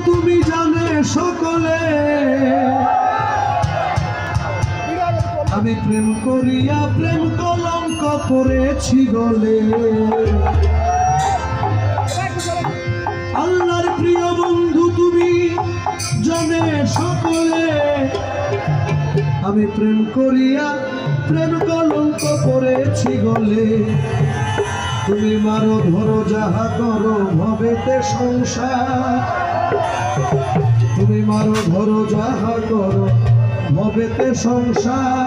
তুমি জানে সকলে আমি প্রেম করিয়া প্রেম কলঙ্ক করেছি গলে। আল্লাহর প্রিয় বন্ধু তুমি জানে সকলে আমি প্রেম করিয়া প্রেম কলঙ্ক করেছি গলে। তুমি মারো ধরো যাহা করো ভবেতে সংসার, তুমি মারো ধরো যাহা করো ভবেতে সংসার।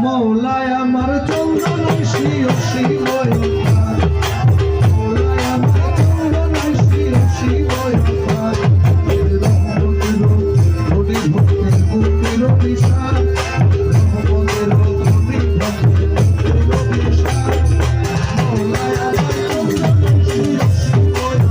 মৌলায় আমার চন্দনায় শিও শিবয়, মৌলায় আমার চন্দনায় শিও শিবয়। রহমতের ভক্তের মুক্তির অভিশাপ, রহমতের ভক্তের মুক্তির অভিশাপ। মৌলায় আমার চন্দনায় শিও শিবয়।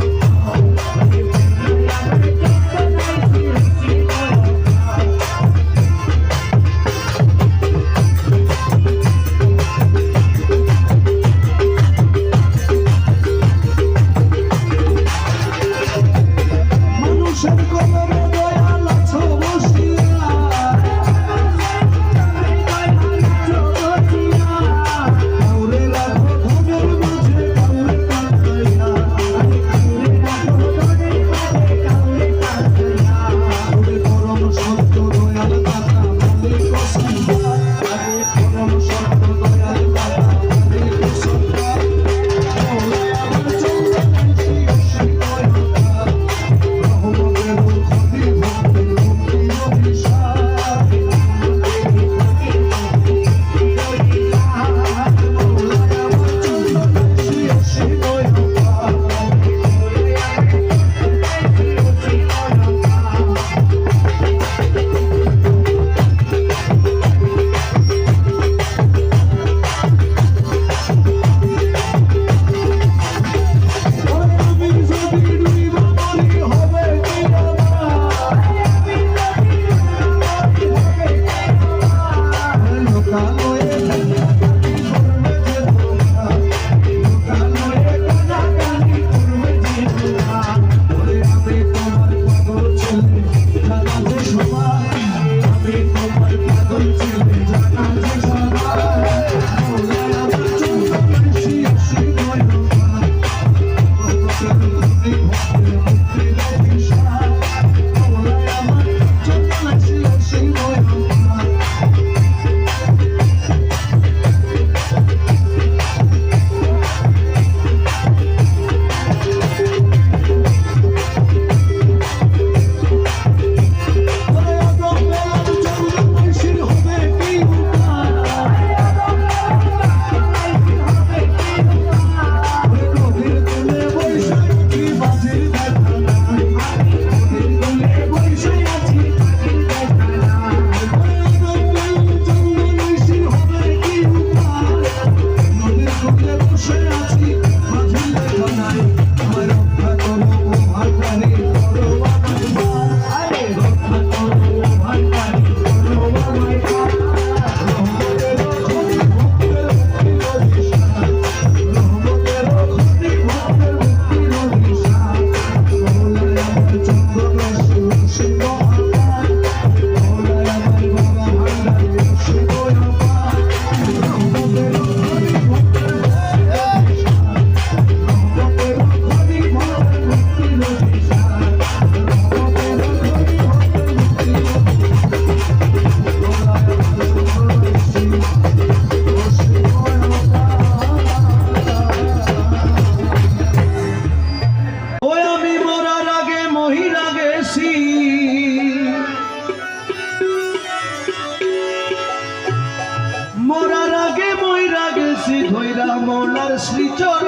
মৌলার শ্রীচর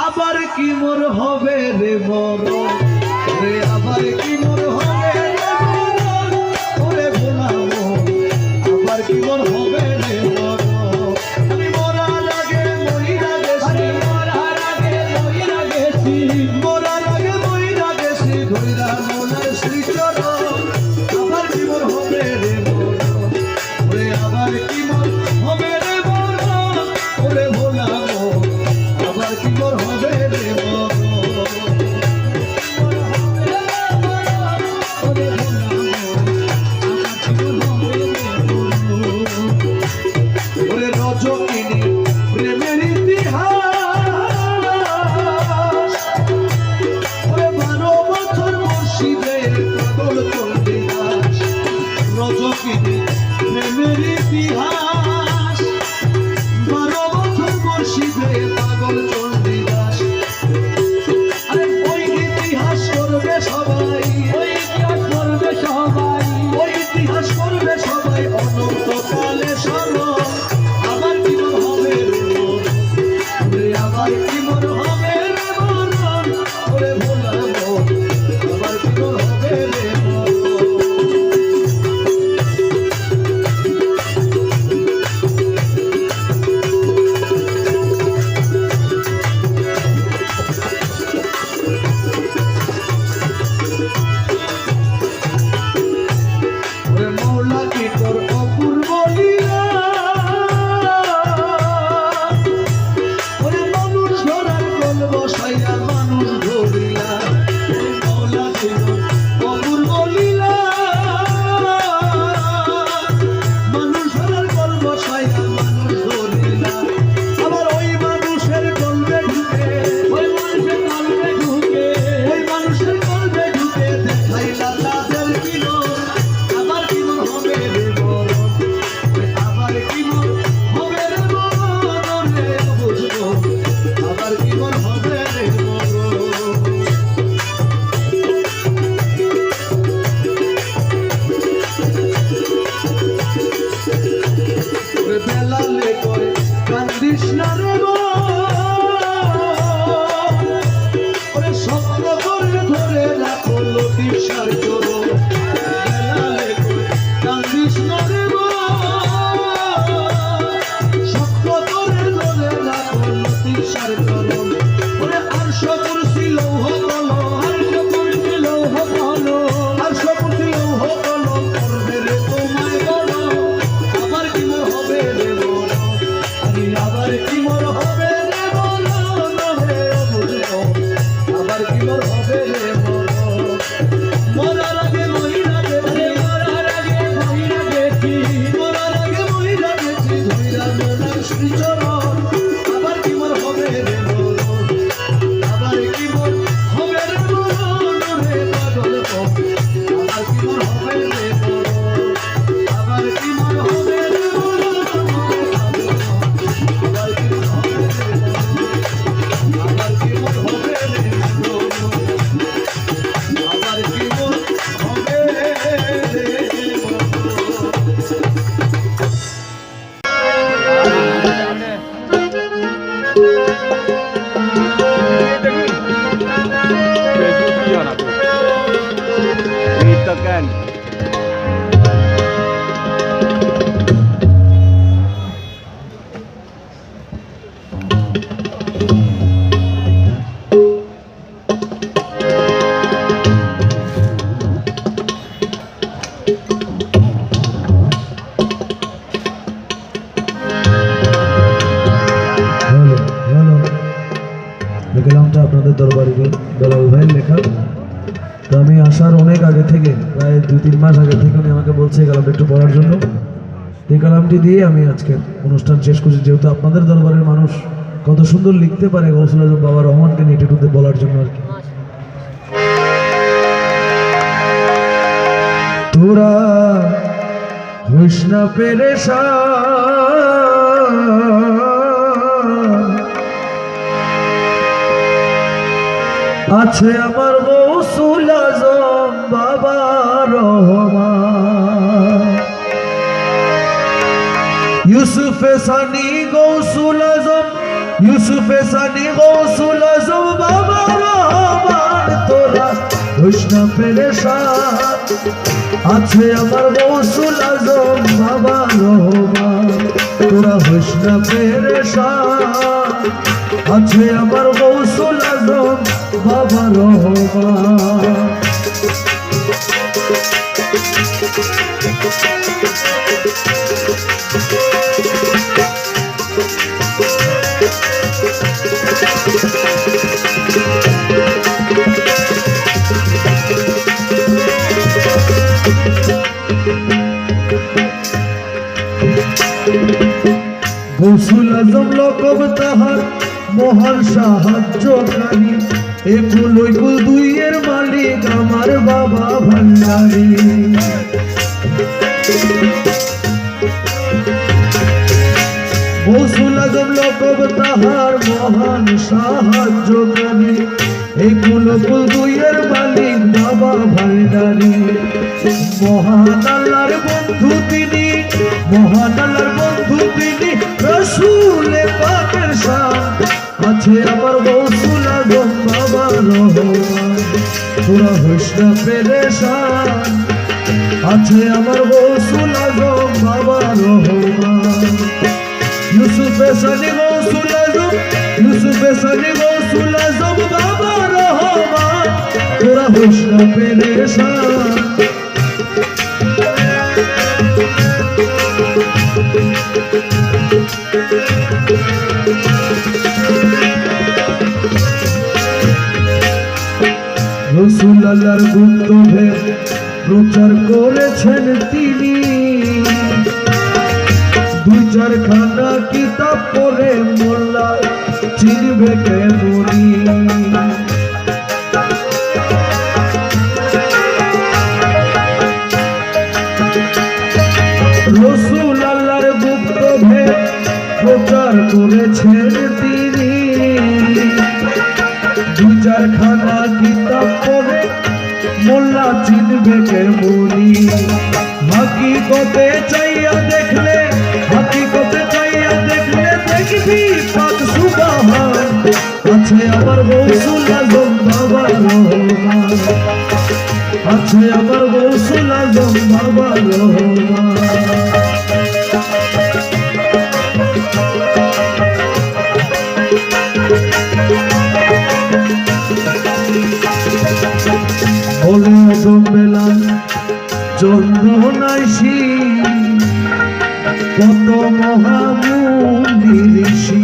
আবার কি মোর হবে রে মর রে, আবার কি মোর হবে রে মর ওরে ভোলামো, আবার কি মোর হবে রে মর। আমি মরার আগে মইরা গেছি, মরার আগে মইরা গেছি, মরার আগে মইরা গেছি ধইরা মৌলার শ্রীচর আবার কি মোর হবে রে মর ওরে, আবার কি মোর হবে রে মর ওরে ভোলামো, আবার কি মোর হবে রে মর। তোরে ধরে রাখো লতিশার চরণ বেলালে কান্দিস না রে শক্ত তোরে ধরে রাখো লতিশার চরণ ওরে আরশ কুরসি লৌহ কলম আরশ কুরসি লৌহ কলম আরশ কুরসি লৌহ কলম করবে রে তোমায় বলো আবার কি মোর হবে রে বলো আরে আবার কি মোর হবে রে বলো রে বুঝলো আবার কি মোর হবে রে বলো মরার আগে মহিলা দেখি মরার আগে মহিলা দেখি মরার আগে মহিলা দেখি ধইরা মোনার শ্রীচরণ আবার কি মোর হবে রে বলো আবার কি মোর হবে রে বলো রে পাগল আবার কি মোর হবে রে বলো আবার কি মোর হবে রে বলো আবার কি মোর হবে রে বলো আবার কি মোর হবে রে বলো আবার কি মোর হবে রে Kan. কালামটা আপনাদের দরবারে বেলাল ভাইয়ের লেখা। তো আমি আসার অনেক আগে থেকে প্রায় 2-3 মাস আগে থেকে উনি আমাকে বলছে এই কালামটা একটু পড়ার জন্য। এই কালামটি দিয়ে আমি আজকের অনুষ্ঠান শেষ করছি, যেহেতু আপনাদের দরবারের মানুষ কত সুন্দর লিখতে পারে গৌসুল আজম বাবা রহমানকে নিয়ে একটু বলার জন্য আর কি। তোরা হইস না পেরেশান, আছে আমার গৌসুল আজম বাবা রহমান। ইউসুফে সানি গৌসুল আজম, ইউসুফে সানি গৌসুল আজম বাবা রহমান। তোরা হইস না পেরেশান, আছে আমার গৌসুল আজম বাবা রহমান। তোরা হইস না পেরেশান, আছে আমার গৌসুল আজম বাবা রহমান। গৌসুল আজম লকব তাহার মহান সাহায্যকারী, একুল ওইকুল দুইয়ের মালিক আমার বাবা ভান্ডারী। গৌসুল আজম লকব তাহার মহান সাহায্যকারী, একুল ওইকুল দুইয়ের মালিক বাবা ভান্ডারী। মহান আল্লাহর বন্ধু তিনি, মহান আল্লাহর বন্ধু তিনি, রাসূলে পাকের শান, আছে আমার গৌসুল আজম বাবা রহমান। তোরা হইস না পেরেশান, আছে আমার গৌসুল আজম বাবা রহমান। ইউসুফে সানি গৌসুল আজম, ইউসুফে সানি গৌসুল আজম বাবা রহমান। তোরা হইস না পেরেশান, রসুল আল্লাহর গুপ্ত ভেদ প্রচার করেছেন তিনি। 2-4খানা কিতাব পড়ে মোল্লা চিনবে কেমনি। রসুল আল্লাহর গুপ্ত ভেদ প্রচার করেছেন তিনি। 2-4খানা কিতাব পড়ে মোল্লা চিনবে কেমনি। হাকিকতে চাইয়া দেখলে, হাকিকতে চাইয়া দেখলে দেখবি পাক সুবহান, আছে আমার গৌসুল আজম বাবা রহমান, আছে আমার গৌসুল আজম বাবা রহমান। বলে অদম বেলাল চন্দ্রনাইশি কত মহামুনি ঋষি,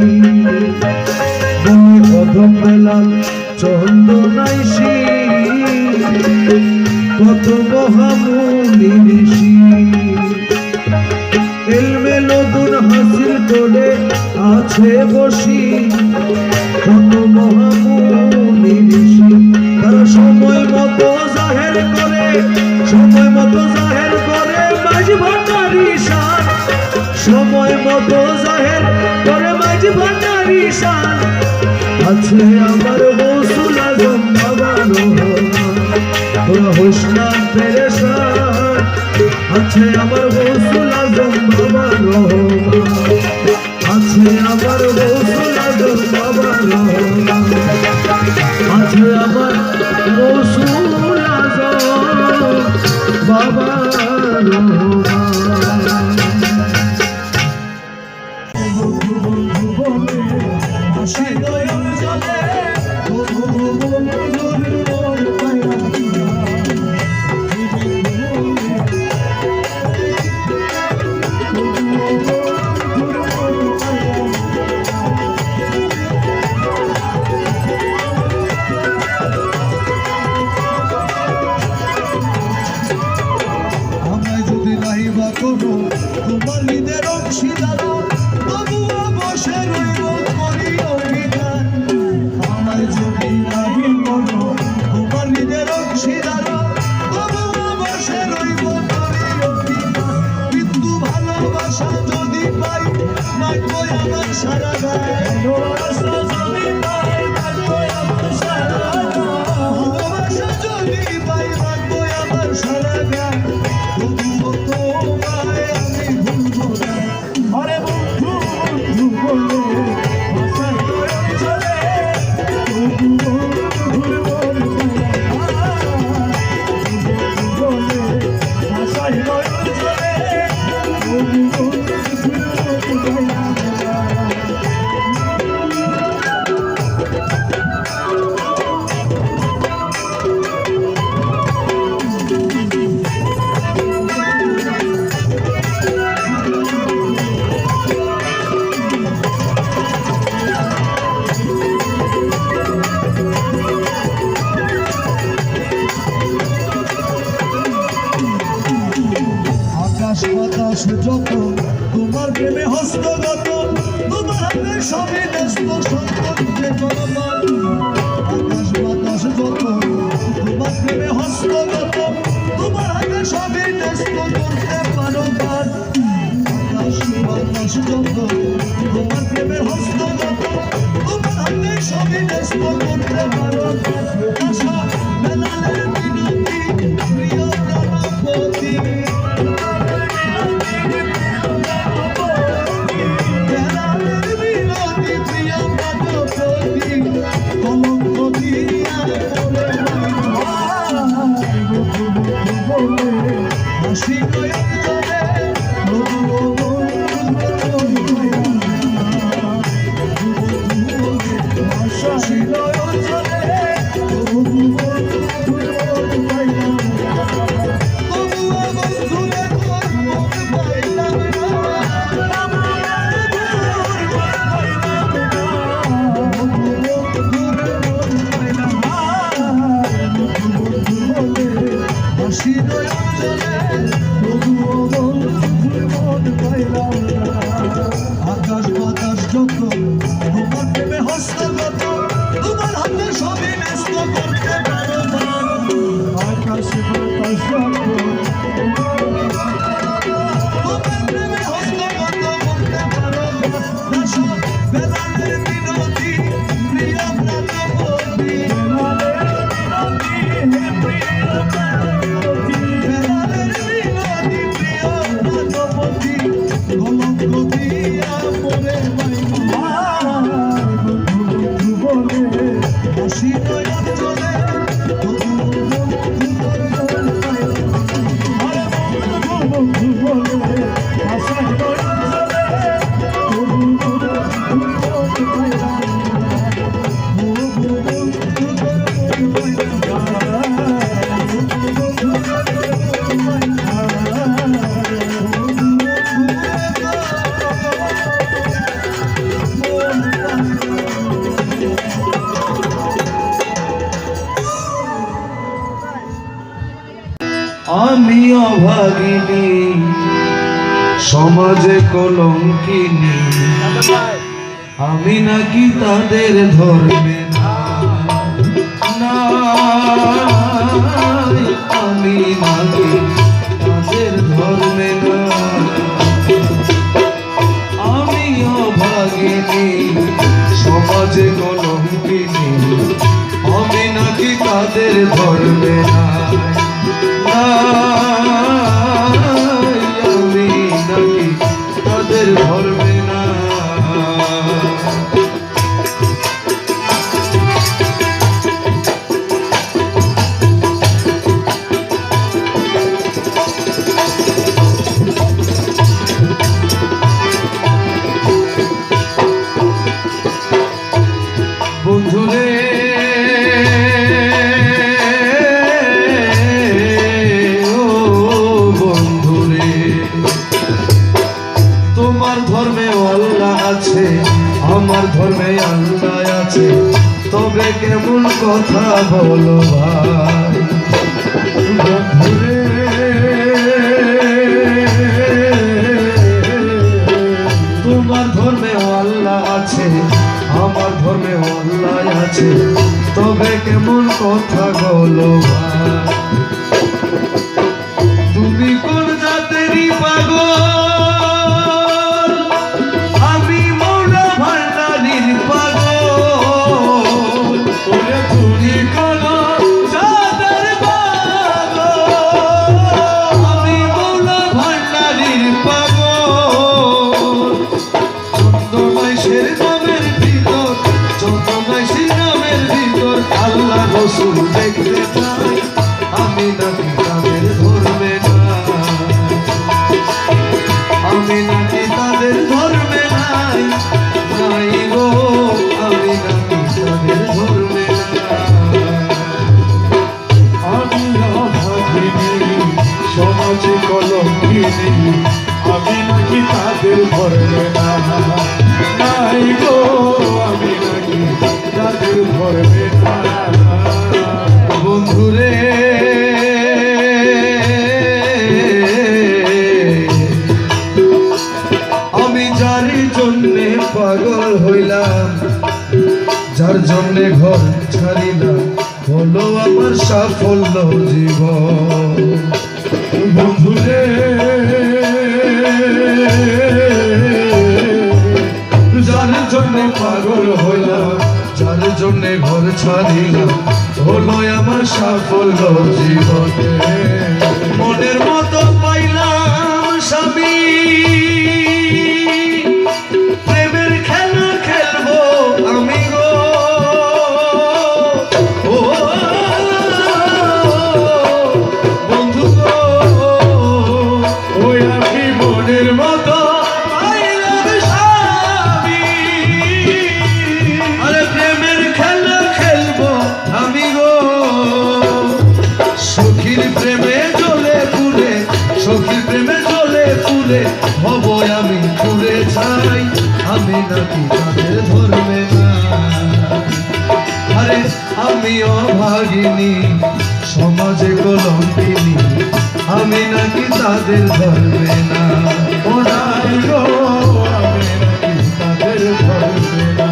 বলে অদম বেলাল চন্দ্রনাইশি কত মহামুনি ঋষি। এলমে নতুন হাসিল করে আছে বসি কত মহামুনি ঋষি। তারা সময় মতো জাহের করে, সময় মতো জাহের করে মাঝি ভান্ডারি শান, সময় মতো জাহের করে মাঝি ভান্ডারি শান। আছে আমার গৌসুল আজম বাবা রহমান, তোরা হোস না পেরেশান। আছে আমার গৌসুল আজম বাবা রহমান, আছে আমার গৌসুল আজম বাবা রহমান, আছে আমার গৌসুল আজম বাবা রহমান। তোমার হৃদের অংশীদার তবুও বসে রইব করি অভিযান। আমার যদি নাহি করো তোমার হৃদের অংশীদার তবুও বসে রইব করি অভিযান। কিন্তু ভালোবাসা যদি পাই মাগবো আমার সারা গায়ে, ভালোবাসা যদি পাই মাগবো আমার সারা গায়ে, ভালোবাসা যদি পাই মাগবো আমার সারা গায়ে। তবুও তোমায় আমি ভুলবো না, আরে বন্ধু বন্ধু বলে ভাষায় নয়ন জলে, তবুও ভুলবো না, বলে ভাষায় নয়ন জলে, তবুও ভুলবো না। আকাশ বাতাস যত তোমার প্রেমে হস্তগত, তোমার হাতে সবই ন্যস্ত সত্যে জনমান। আকাশ বাতাস যত তোমার প্রেমে হস্তগত, তোমার হাতে সবই ন্যস্ত করতে পারো কাজ। আকাশ বাতাস যত তোমার প্রেমে হস্তগত, তোমার হাতে সবই ন্যস্ত করতে পারো কাজ। আশা বেলালের মিনতি প্রিয় প্রাণপতি, আকাশ বাতাস যত তোমার প্রেমে হস্তগত, তোমার হাতে সবই ন্যস্ত করতে পারো মান। আকাশ বাতাস যত তোমার প্রেমে হস্তগত করতে পারো মান। বেলালের মিনতি প্রিয় প্রাণপতি, বেলালের মিনতি প্রিয় প্রাণপতি, কলঙ্ক দিয়া পরে মাই বন্ধু বন্ধু বলে আমি অভাগিনী সমাজে কলঙ্কিনী, আমি নাকি তাদের ধর্মে নাই, আমি নাকি তাদের ধর্মে না। আমি অভাগিনী সমাজে কলঙ্কিনী, আমি নাকি তাদের ধর্মে নাই, আমি নাকি তাদের ধর্মে না। বন্ধুরে ও বন্ধুরে, তোমার ধর্মে আল্লাহ আছে, আমার ধর্মে আল্লাহ আছে, তবে কেমন কথা বলো ভাই। বন্ধুরে তোমার ধর্মে আল্লাহ আছে, আমার ধর্মে আল্লাহ আছে, তবে কেমন কথা বলো ভাই। তুমি কোন জাতেরই পাগল, আমি মৌলা ভান্ডারির পাগল। ওরে তুমি কোন জাতের পাগল, আমি মৌলা ভান্ডারির পাগল। চন্দ্রমাইশের নামের ভিতর, চন্দ্রমাইশের নামের ভিতর আল্লাহ রসুল দেখতে পাই, আমি নাকি তাদের ধর্মে না, আমি নাকি তাদের ধর্মে নাই, নাই গো, আমি নাকি তাদের ধর্মে না। আমি অভাগিনী সমাজে কলঙ্কিনী, আমি নাকি তাদের ধর্মে না, নাই গো, আমি নাকি তাদের ধর্মে না। বন্ধুরে আমি যার জন্যে পাগল হইলাম, যার জন্যে ঘর ছাড়িলাম, হলো আমার সাফল্য জীবন। বন্ধুরে যার জন্যে পাগল হইলাম, যার জন্যে ঘর ছাড়িলাম, হলো আমার সাফল্য জীবনে। মনের মতো পাইলাম স্বামী, প্রেমের খেলা খেলবো আমি গো। ও বন্ধু গো, ওই আমি মনের মতো পাইলাম স্বামী, আরে প্রেমের খেলা খেলবো আমি গো। সখীর প্রেমে জ্বলে পুরে, সখীর প্রেমে জ্বলে পুরে হব আমি পুরে ছাই, আমি নাকি তাদের ধর্মে না। আরে আমি অভাগিনী সমাজে কলঙ্কিনী, আমি নাকি তাদের ধর্মে না। ও নাই গো, আমি নাকি তাদের ধর্মে না।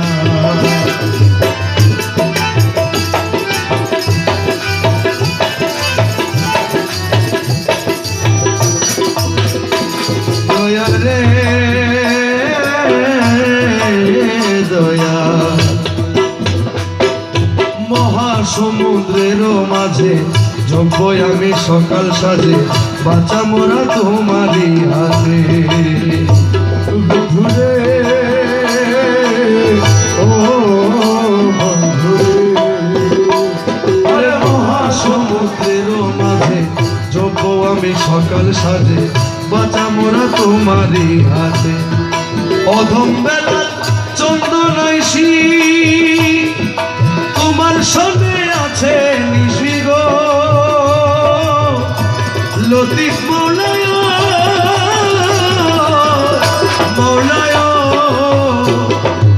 দয়া রে দয়া, মহাসমুদ্রের মাঝে যোগ্য আমি সকাল সাজে, বাঁচা মোরা তোমারই হাতে। বন্ধুরে ও বন্ধুরে, আরে মহাসমুদ্রের মাঝে যোগ্য আমি সকাল সাজে, বাঁচা মোরা তোমারই হাতে। অধম বেলা চন্দনাইশি তোমার সঙ্গে আছে নিশি গো। লতিফ মৌলায় মৌলায়,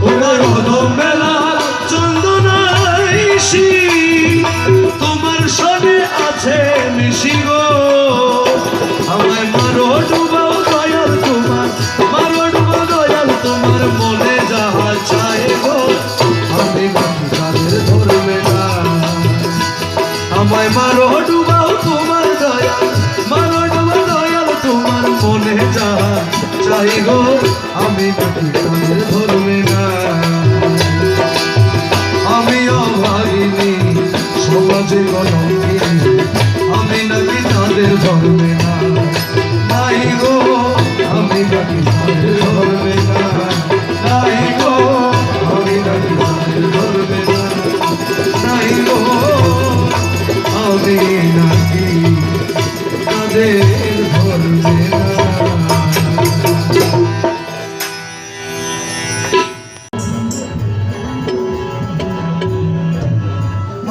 ওরা অধম বেলা চন্দনাইশি তোমার সঙ্গে আছে নিশি গো। আমায় মারো ডুবাও তোমার দয়াল, মারো ডুবাও দয়াল তোমার মনে যা চাই গো, আমি নাকি তাদের ধরবে না। আমি অভাগিনী সমাজে কলঙ্কিনী, আমি নাকি তাদের ধরবে না। নাই গো আমি নাকি তাদের ধরবে না, নাই গো আমি নাকি তাদের ধরবে না, নাই গো আমি নাকি তাদের ধরবে না।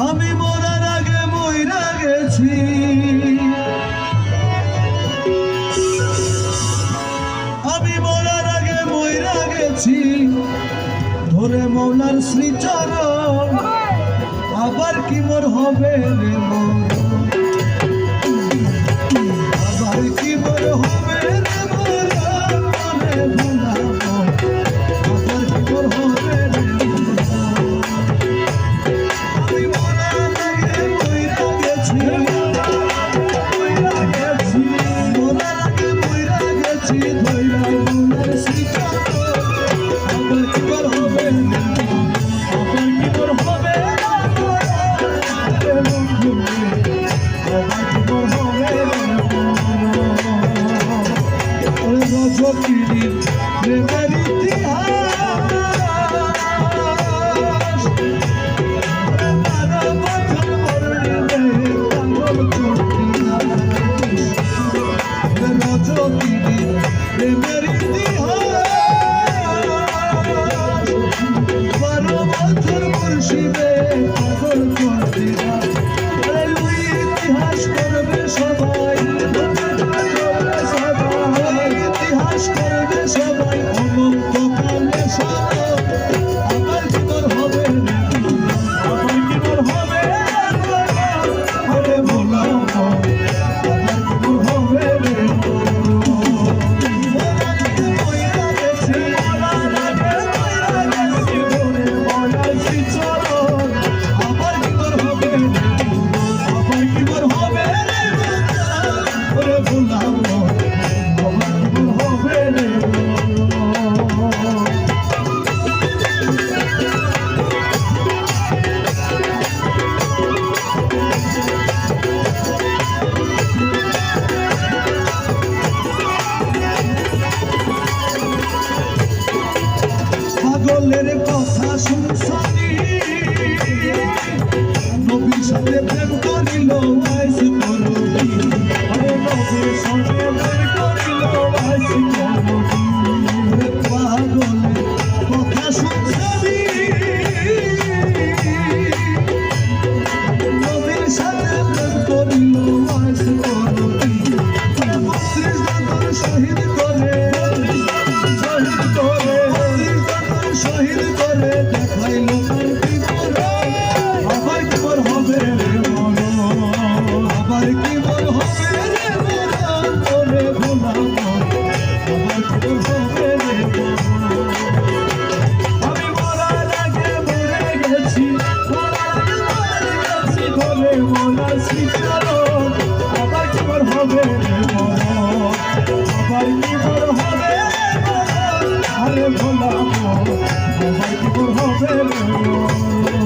আমি মরার আগে মইরা গেছি, আমি মরার আগে মইরা গেছি, ধরে মৌলার শ্রীচরণ, আবার কি মোর হবে রে মরণ, আবার কি মোর হবে রে মরণ, মনে ভুলাবো, আবার কি মোর হবে রে মরণ। আমি মরার আগে মইরা গেছি, মরার আগে মইরা গেছি, ধইরা মৌলার শ্রীচরণ, আবার কি মোর হবে রে মরণ, আবার কি মোর হবে রে বন্ধু, আবার কি মোর হবে রে মরণ। ওরে রজকিনী প্রেমের ইতিহাস, বারো বছর মরণে পাগল করতি না। ওরে রজকিনী প্রেমের ইতিহাস, 12 বছর মুর্শিদে পাগল করতি না। ওরে ওই ইতিহাস করবে সবাই, ইতিহাস করবে সবাই, অনন্তকালে সবাই, আবার কি তোর হবে রে, আবার কি তোর হবে রে, আরে বলো আবার কি তোর হবে রে। মরার আগে মইরা গেছি, মরার আগে মইরা গেছি, ধরে মৌলার শ্রীচরণ, আবার কি তোর হবে রে, আবার কি তোর হবে রে, ওরে ভুলাবো, আবার কি তোর হবে রে। পাগলের কথা শুনছনি, নবীর সাথে প্রেম করিল আইস করবি, আরে নবীর সাথে প্রেম করিল আইস করবি। পাগলের কথা শুনছনি, নবীর সাথে প্রেম করিল আইস করবি। 32 জন শহীদ করে, শহীদ করে, শহীদ করে দেখাইল কান্তি করে, আবার কি মোর হবে রে মরণ, আবার কি মোর হবে রে মরণ, মনে ভুলাবো, আবার কি মোর হবে রে মরণ। আমি মরার আগে মরে গেছি, মরার আগে মরে গেছি, ধরে মৌলার শ্রীচরণ, আবার কি মোর হবে রে মরণ, আবার কি মোর হবে রে মরণ, আরে ভোলাবো, আবার কি মোর হবে রে মরণ।